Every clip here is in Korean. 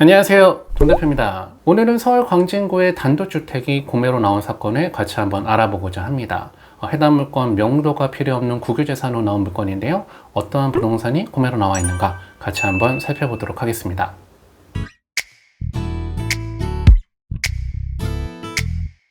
안녕하세요, 정 대표입니다. 오늘은 서울 광진구의 단독주택이 공매로 나온 사건을 같이 한번 알아보고자 합니다. 해당 물건 명도가 필요 없는 국유재산으로 나온 물건인데요. 어떠한 부동산이 공매로 나와 있는가 같이 한번 살펴보도록 하겠습니다.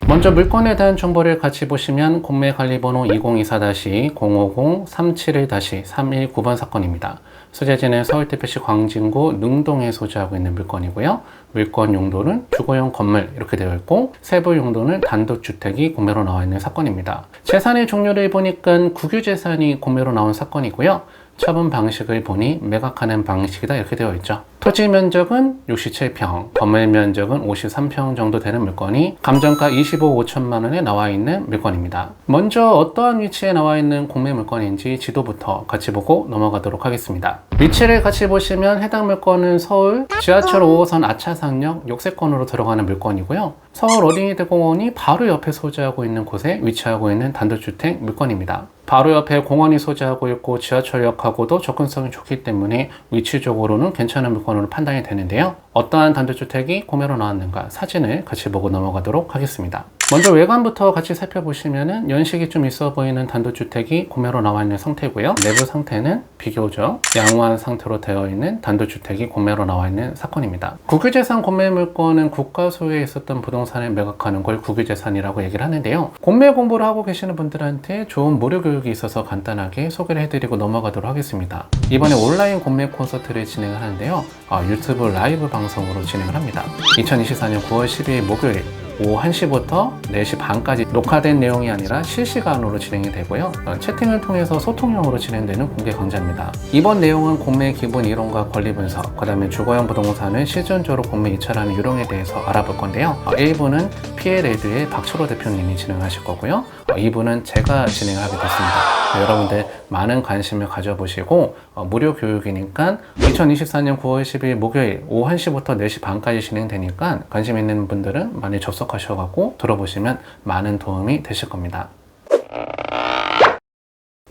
먼저 물건에 대한 정보를 같이 보시면 공매관리번호 2024-050-371-319번 사건입니다. 소재지는 서울특별시 광진구 능동에 소재하고 있는 물건이고요. 물건 용도는 주거용 건물 이렇게 되어 있고 세부 용도는 단독주택이 공매로 나와 있는 사건입니다. 재산의 종류를 보니까 국유재산이 공매로 나온 사건이고요. 처분 방식을 보니 매각하는 방식이다 이렇게 되어 있죠. 토지 면적은 67평, 건물 면적은 53평 정도 되는 물건이 감정가 25억 5천만 원에 나와 있는 물건입니다. 먼저 어떠한 위치에 나와 있는 공매 물건인지 지도부터 같이 보고 넘어가도록 하겠습니다. 위치를 같이 보시면 해당 물건은 서울 지하철 5호선 아차상역 역세권으로 들어가는 물건이고요. 서울 어린이대공원이 바로 옆에 소재하고 있는 곳에 위치하고 있는 단독주택 물건입니다. 바로 옆에 공원이 소재하고 있고 지하철역하고도 접근성이 좋기 때문에 위치적으로는 괜찮은 물건으로 판단이 되는데요. 어떠한 단독주택이 공매로 나왔는가 사진을 같이 보고 넘어가도록 하겠습니다. 먼저 외관부터 같이 살펴보시면 연식이 좀 있어 보이는 단독주택이 공매로 나와 있는 상태고요. 내부 상태는 비교적 양호한 상태로 되어 있는 단독주택이 공매로 나와 있는 사건입니다. 국유재산 공매 물건은 국가 소유에 있었던 부동산을 매각하는 걸 국유재산이라고 얘기를 하는데요. 공매 공부를 하고 계시는 분들한테 좋은 무료 교육이 있어서 간단하게 소개를 해드리고 넘어가도록 하겠습니다. 이번에 온라인 공매 콘서트를 진행을 하는데요. 유튜브 라이브 방송으로 진행을 합니다. 2024년 9월 12일 목요일 오후 1시부터 4시 반까지 녹화된 내용이 아니라 실시간으로 진행이 되고요. 채팅을 통해서 소통형으로 진행되는 공개 강좌입니다. 이번 내용은 공매 기본 이론과 권리 분석, 그 다음에 주거용 부동산을 실존적으로 공매 이차라는 유형에 대해서 알아볼 건데요. 1부는 PLA드의 박철호 대표님이 진행하실 거고요. 2부는 제가 진행을 하게 됐습니다. 여러분들 많은 관심을 가져보시고 무료 교육이니까 2024년 9월 10일 목요일 오후 1시부터 4시 반까지 진행되니까 관심 있는 분들은 많이 접속하셔서 들어보시면 많은 도움이 되실 겁니다.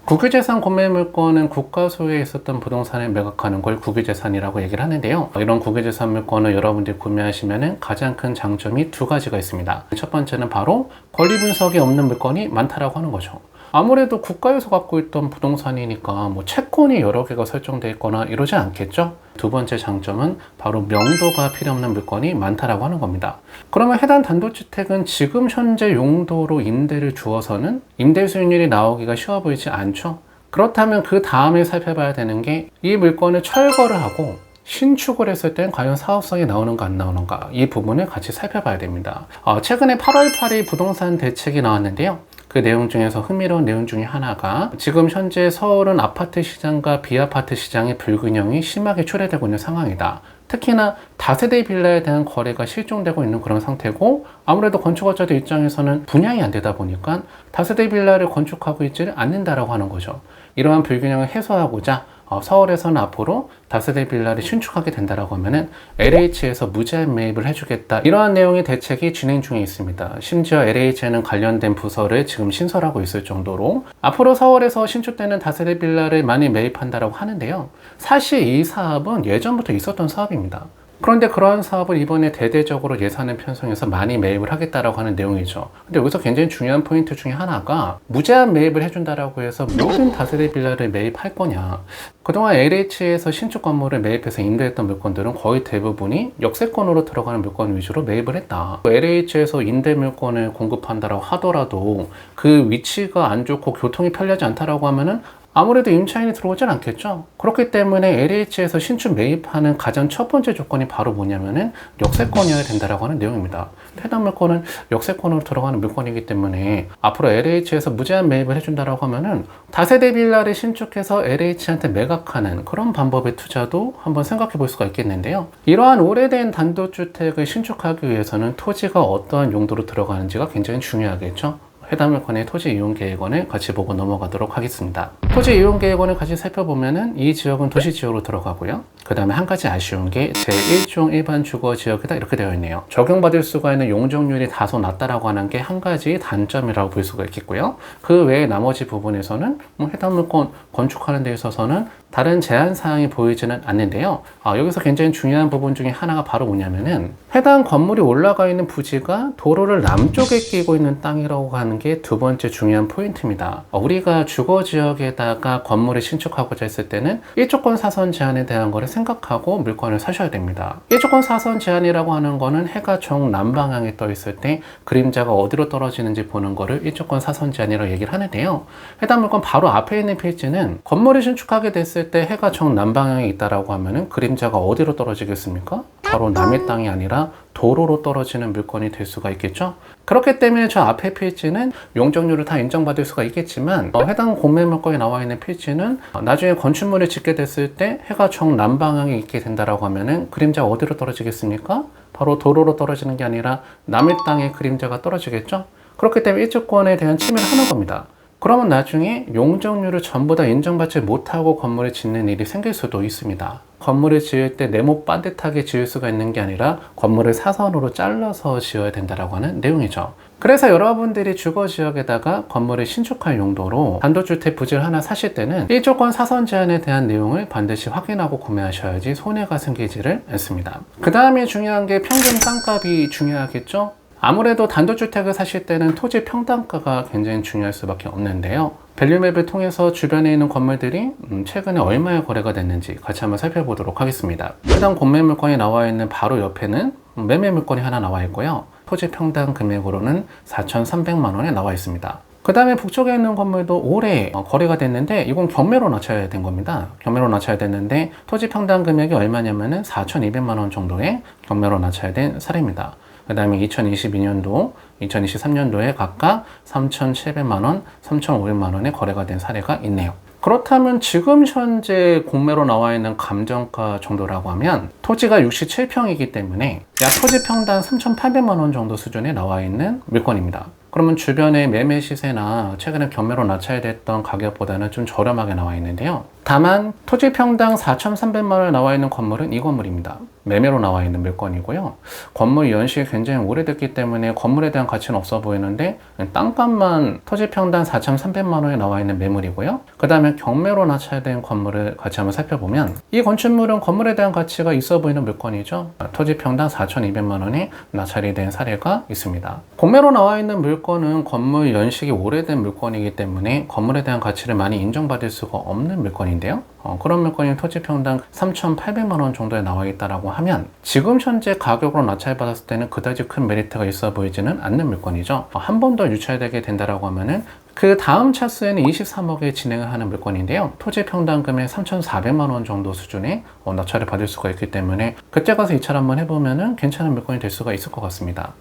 국유재산 공매 물건은 국가 소유에 있었던 부동산을 매각하는 걸 국유재산이라고 얘기를 하는데요. 이런 국유재산 물건을 여러분들이 구매하시면 가장 큰 장점이 두 가지가 있습니다. 첫 번째는 바로 권리 분석이 없는 물건이 많다라고 하는 거죠. 아무래도 국가에서 갖고 있던 부동산이니까 채권이 여러 개가 설정되어 있거나 이러지 않겠죠? 두 번째 장점은 바로 명도가 필요 없는 물건이 많다라고 하는 겁니다. 그러면 해당 단독주택은 지금 현재 용도로 임대를 주어서는 임대 수익률이 나오기가 쉬워 보이지 않죠? 그렇다면 그 다음에 살펴봐야 되는 게 이 물건을 철거를 하고 신축을 했을 땐 과연 사업성이 나오는가 안 나오는가 이 부분을 같이 살펴봐야 됩니다. 최근에 8월 8일 부동산 대책이 나왔는데요. 그 내용 중에서 흥미로운 내용 중에 하나가 지금 현재 서울은 아파트 시장과 비아파트 시장의 불균형이 심하게 초래되고 있는 상황이다. 특히나 다세대 빌라에 대한 거래가 실종되고 있는 그런 상태고 아무래도 건축업자들 입장에서는 분양이 안 되다 보니까 다세대 빌라를 건축하고 있지를 않는다라고 하는 거죠. 이러한 불균형을 해소하고자 서울에서는 앞으로 다세대 빌라를 신축하게 된다라고 하면은 LH에서 무제한 매입을 해주겠다 이러한 내용의 대책이 진행 중에 있습니다. 심지어 LH에는 관련된 부서를 지금 신설하고 있을 정도로 앞으로 서울에서 신축되는 다세대 빌라를 많이 매입한다라고 하는데요. 사실 이 사업은 예전부터 있었던 사업입니다. 그런데 그러한 사업을 이번에 대대적으로 예산을 편성해서 많이 매입을 하겠다라고 하는 내용이죠. 근데 여기서 굉장히 중요한 포인트 중에 하나가 무제한 매입을 해준다라고 해서 모든 다세대 빌라를 매입할 거냐. 그동안 LH에서 신축 건물을 매입해서 임대했던 물건들은 거의 대부분이 역세권으로 들어가는 물건 위주로 매입을 했다. LH에서 임대 물건을 공급한다라고 하더라도 그 위치가 안 좋고 교통이 편리하지 않다라고 하면은 아무래도 임차인이 들어오진 않겠죠. 그렇기 때문에 LH에서 신축 매입하는 가장 첫 번째 조건이 바로 뭐냐면은 역세권이어야 된다라고 하는 내용입니다. 해당 물건은 역세권으로 들어가는 물건이기 때문에 앞으로 LH에서 무제한 매입을 해준다라고 하면은 다세대 빌라를 신축해서 LH한테 매각하는 그런 방법의 투자도 한번 생각해 볼 수가 있겠는데요. 이러한 오래된 단독주택을 신축하기 위해서는 토지가 어떠한 용도로 들어가는지가 굉장히 중요하겠죠. 해당 물건의 토지 이용 계획원을 같이 보고 넘어가도록 하겠습니다. 토지 이용 계획원을 같이 살펴보면은 이 지역은 도시 지역으로 들어가고요. 그 다음에 한 가지 아쉬운 게 제1종 일반 주거 지역이다 이렇게 되어 있네요. 적용받을 수가 있는 용적률이 다소 낮다라고 하는 게 한 가지 단점이라고 볼 수가 있겠고요. 그 외에 나머지 부분에서는 해당 물건 건축하는 데 있어서는 다른 제한 사항이 보이지는 않는데요. 여기서 굉장히 중요한 부분 중에 하나가 바로 뭐냐면은 해당 건물이 올라가 있는 부지가 도로를 남쪽에 끼고 있는 땅이라고 하는 게 두 번째 중요한 포인트입니다. 우리가 주거 지역에다가 건물을 신축하고자 했을 때는 일조권 사선 제한에 대한 거를 생각하고 물건을 사셔야 됩니다. 일조권 사선 제한이라고 하는 거는 해가 정 남방향에 떠 있을 때 그림자가 어디로 떨어지는지 보는 거를 일조권 사선 제한이라고 얘기를 하는데요. 해당 물건 바로 앞에 있는 필지는 건물을 신축하게 됐을 때 해가 정 남방향에 있다라고 하면은 그림자가 어디로 떨어지겠습니까? 바로 남의 땅이 아니라 도로로 떨어지는 물건이 될 수가 있겠죠. 그렇기 때문에 저 앞에 필지는 용적률을 다 인정받을 수가 있겠지만 해당 공매 물건에 나와 있는 필지는 나중에 건축물을 짓게 됐을 때 해가 정 남방향에 있게 된다라고 하면은 그림자가 어디로 떨어지겠습니까? 바로 도로로 떨어지는 게 아니라 남의 땅에 그림자가 떨어지겠죠. 그렇기 때문에 일조권에 대한 침해를 하는 겁니다. 그러면 나중에 용적률을 전부 다 인정받지 못하고 건물을 짓는 일이 생길 수도 있습니다. 건물을 지을 때 네모 반듯하게 지을 수가 있는 게 아니라 건물을 사선으로 잘라서 지어야 된다고 하는 내용이죠. 그래서 여러분들이 주거지역에다가 건물을 신축할 용도로 단독주택 부지를 하나 사실 때는 일조권 사선 제한에 대한 내용을 반드시 확인하고 구매하셔야지 손해가 생기지를 않습니다. 그 다음에 중요한 게 평균 땅값이 중요하겠죠? 아무래도 단독주택을 사실 때는 토지 평당가가 굉장히 중요할 수밖에 없는데요. 밸류맵을 통해서 주변에 있는 건물들이 최근에 얼마에 거래가 됐는지 같이 한번 살펴보도록 하겠습니다. 해당 공매 물건이 나와 있는 바로 옆에는 매매 물건이 하나 나와 있고요. 토지 평당 금액으로는 4,300만 원에 나와 있습니다. 그 다음에 북쪽에 있는 건물도 올해 거래가 됐는데 이건 경매로 낮춰야 된 겁니다. 경매로 낮춰야 됐는데 토지 평당 금액이 얼마냐면은 4,200만 원 정도의 경매로 낮춰야 된 사례입니다. 그 다음에 2022년도, 2023년도에 각각 3,700만 원, 3,500만 원에 거래가 된 사례가 있네요. 그렇다면 지금 현재 공매로 나와 있는 감정가 정도라고 하면 토지가 67평이기 때문에 약 토지 평당 3,800만 원 정도 수준에 나와 있는 물건입니다. 그러면 주변의 매매 시세나 최근에 경매로 낮춰야 됐던 가격보다는 좀 저렴하게 나와 있는데요. 다만 토지 평당 4,300만 원에 나와 있는 건물은 이 건물입니다. 매매로 나와 있는 물건이고요. 건물 연식이 굉장히 오래됐기 때문에 건물에 대한 가치는 없어 보이는데 땅값만 토지 평당 4,300만 원에 나와 있는 매물이고요. 그 다음에 경매로 낮춰야 된 건물을 같이 한번 살펴보면 이 건축물은 건물에 대한 가치가 있어 보이는 물건이죠. 토지 평당 4,200만 원에 낙찰이 된 사례가 있습니다. 공매로 나와 있는 물건은 건물 연식이 오래된 물건이기 때문에 건물에 대한 가치를 많이 인정받을 수가 없는 물건인데요. 그런 물건이 토지 평당 3,800만 원 정도에 나와 있다라고 하면 지금 현재 가격으로 낙찰받았을 때는 그다지 큰 메리트가 있어 보이지는 않는 물건이죠. 한 번 더 유찰되게 된다라고 하면은 그 다음 차수에는 23억에 진행을 하는 물건인데요. 토지 평당금의 3,400만 원 정도 수준의 낙찰을 받을 수가 있기 때문에 그때 가서 이차를 한번 해보면은 괜찮은 물건이 될 수가 있을 것 같습니다.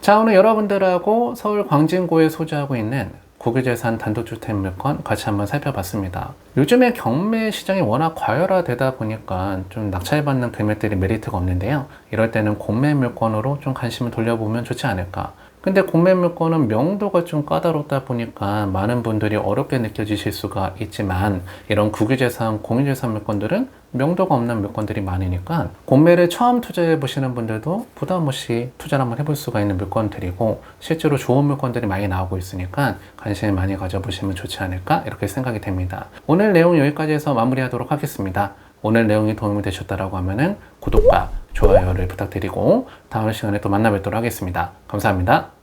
자, 오늘 여러분들하고 서울 광진구에 소재하고 있는 국유재산 단독주택 물건 같이 한번 살펴봤습니다. 요즘에 경매 시장이 워낙 과열화되다 보니까 좀 낙찰받는 금액들이 메리트가 없는데요. 이럴 때는 공매 물건으로 좀 관심을 돌려보면 좋지 않을까. 근데 공매 물건은 명도가 좀 까다롭다 보니까 많은 분들이 어렵게 느껴지실 수가 있지만 이런 국유재산, 공유재산 물건들은 명도가 없는 물건들이 많으니까 공매를 처음 투자해 보시는 분들도 부담 없이 투자를 한번 해볼 수가 있는 물건들이고 실제로 좋은 물건들이 많이 나오고 있으니까 관심을 많이 가져보시면 좋지 않을까 이렇게 생각이 됩니다. 오늘 내용 여기까지 해서 마무리하도록 하겠습니다. 오늘 내용이 도움이 되셨다라고 하면은 구독과 좋아요를 부탁드리고 다음 시간에 또 만나 뵙도록 하겠습니다. 감사합니다.